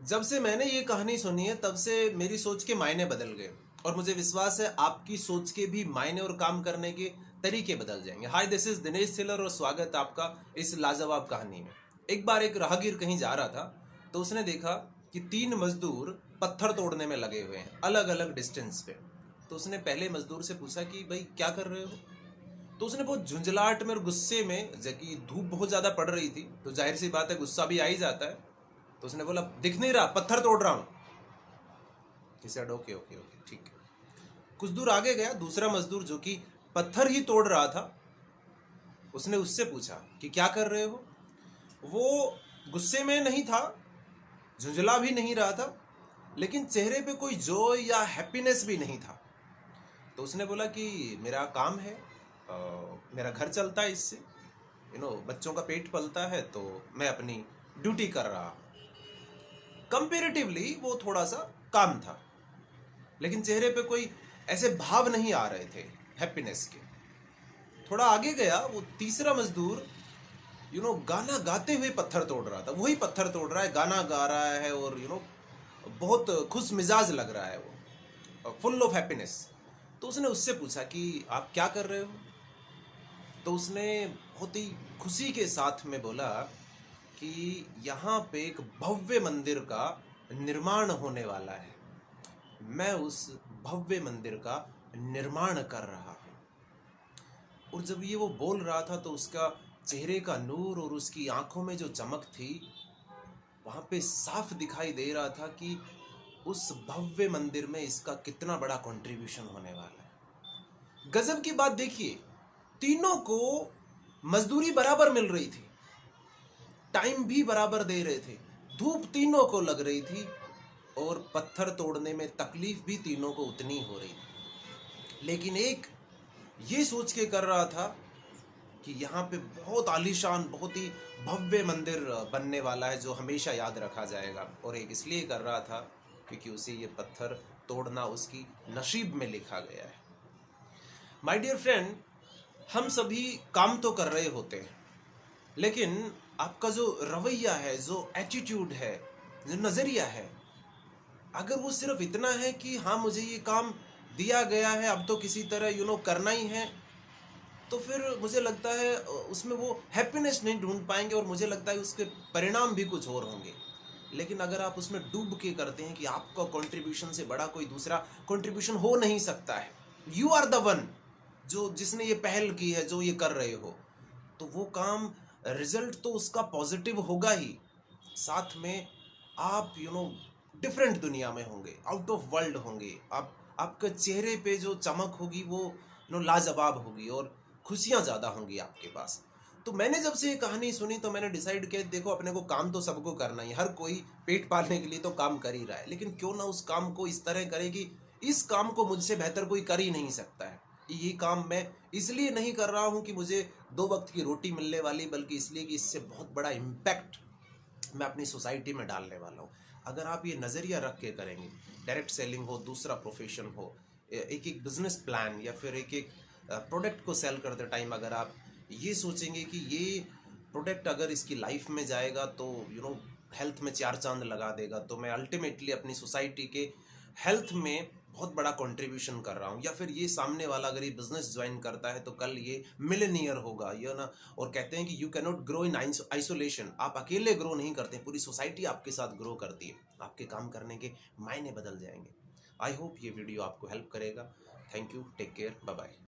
जब से मैंने ये कहानी सुनी है तब से मेरी सोच के मायने बदल गए और मुझे विश्वास है आपकी सोच के भी मायने और काम करने के तरीके बदल जाएंगे। हाय, दिस इज दिनेश थिलर और स्वागत है आपका इस लाजवाब कहानी में। एक बार एक राहगीर कहीं जा रहा था तो उसने देखा कि 3 मजदूर पत्थर तोड़ने में लगे हुए हैं अलग अलग डिस्टेंस पे। तो उसने पहले मजदूर से पूछा कि भाई क्या कर रहे हो। तो उसने बहुत झुंझलाहट में और गुस्से में, जबकि धूप बहुत ज्यादा पड़ रही थी तो जाहिर सी बात है गुस्सा भी आ ही जाता है, तो उसने बोला दिख नहीं रहा, पत्थर तोड़ रहा हूं। सेड ओके ओके ओके ठीक है। कुछ दूर आगे गया, दूसरा मजदूर जो कि पत्थर ही तोड़ रहा था, उसने उससे पूछा कि क्या कर रहे हो। वो गुस्से में नहीं था, झुंझला भी नहीं रहा था, लेकिन चेहरे पे कोई जॉय या हैप्पीनेस भी नहीं था। तो उसने बोला कि मेरा काम है, मेरा घर चलता है इससे, बच्चों का पेट पलता है, तो मैं अपनी ड्यूटी कर रहा हूं। कंपेरेटिवली वो थोड़ा सा काम था, लेकिन चेहरे पे कोई ऐसे भाव नहीं आ रहे थे हैप्पीनेस के। थोड़ा आगे गया, वो तीसरा मजदूर गाना गाते हुए पत्थर तोड़ रहा था। वही पत्थर तोड़ रहा है, गाना गा रहा है और बहुत खुश मिजाज लग रहा है, वो फुल ऑफ हैप्पीनेस। तो उसने उससे पूछा कि आप क्या कर रहे हो। तो उसने बहुत ही खुशी के साथ में बोला कि यहाँ पे एक भव्य मंदिर का निर्माण होने वाला है, मैं उस भव्य मंदिर का निर्माण कर रहा हूँ। और जब ये वो बोल रहा था तो उसका चेहरे का नूर और उसकी आंखों में जो चमक थी, वहां पे साफ दिखाई दे रहा था कि उस भव्य मंदिर में इसका कितना बड़ा कंट्रीब्यूशन होने वाला है। गजब की बात देखिए, तीनों को मजदूरी बराबर मिल रही थी, टाइम भी बराबर दे रहे थे, धूप तीनों को लग रही थी और पत्थर तोड़ने में तकलीफ भी तीनों को उतनी हो रही थी। लेकिन एक ये सोच के कर रहा था कि यहाँ पे बहुत आलीशान, बहुत ही भव्य मंदिर बनने वाला है जो हमेशा याद रखा जाएगा। और एक इसलिए कर रहा था क्योंकि उसे ये पत्थर तोड़ना उसकी नसीब में लिखा गया है। माय डियर फ्रेंड, हम सभी काम तो कर रहे होते हैं, लेकिन आपका जो रवैया है, जो एटीट्यूड है, जो नजरिया है, अगर वो सिर्फ इतना है कि हाँ मुझे ये काम दिया गया है, अब तो किसी तरह करना ही है, तो फिर मुझे लगता है उसमें वो हैप्पीनेस नहीं ढूंढ पाएंगे और मुझे लगता है उसके परिणाम भी कुछ और होंगे। लेकिन अगर आप उसमें डूब के करते हैं कि आपका कंट्रीब्यूशन से बड़ा कोई दूसरा कंट्रीब्यूशन हो नहीं सकता है, यू आर द वन जो जिसने ये पहल की है, जो ये कर रहे हो, तो वो काम, रिजल्ट तो उसका पॉजिटिव होगा ही, साथ में आप डिफरेंट दुनिया में होंगे, आउट ऑफ वर्ल्ड होंगे। आपके चेहरे पे जो चमक होगी वो लाजवाब होगी और खुशियां ज़्यादा होंगी आपके पास। तो मैंने जब से ये कहानी सुनी तो मैंने डिसाइड किया, देखो अपने को काम तो सबको करना ही, हर कोई पेट पालने के लिए तो काम कर ही रहा है, लेकिन क्यों ना उस काम को इस तरह करे कि इस काम को मुझसे बेहतर कोई कर ही नहीं सकता है। ये काम मैं इसलिए नहीं कर रहा हूँ कि मुझे 2 वक्त की रोटी मिलने वाली, बल्कि इसलिए कि इससे बहुत बड़ा इम्पैक्ट मैं अपनी सोसाइटी में डालने वाला हूँ। अगर आप ये नज़रिया रख के करेंगे, डायरेक्ट सेलिंग हो, दूसरा प्रोफेशन हो, एक एक बिजनेस प्लान या फिर एक एक प्रोडक्ट को सेल करते टाइम अगर आप ये सोचेंगे कि ये प्रोडक्ट अगर इसकी लाइफ में जाएगा तो हेल्थ में 4 चांद लगा देगा, तो मैं अल्टीमेटली अपनी सोसाइटी के हेल्थ में बहुत बड़ा कंट्रीब्यूशन कर रहा हूँ। या फिर ये सामने वाला अगर ये बिजनेस ज्वाइन करता है तो कल ये मिलेनियर होगा, ये ना। और कहते हैं कि you can not grow in isolation, आप अकेले ग्रो नहीं करते, पूरी सोसाइटी आपके साथ ग्रो करती है, आपके काम करने के मायने बदल जाएंगे। आई होप ये वीडियो आपको हेल्प करेगा। Thank you, take care, bye bye.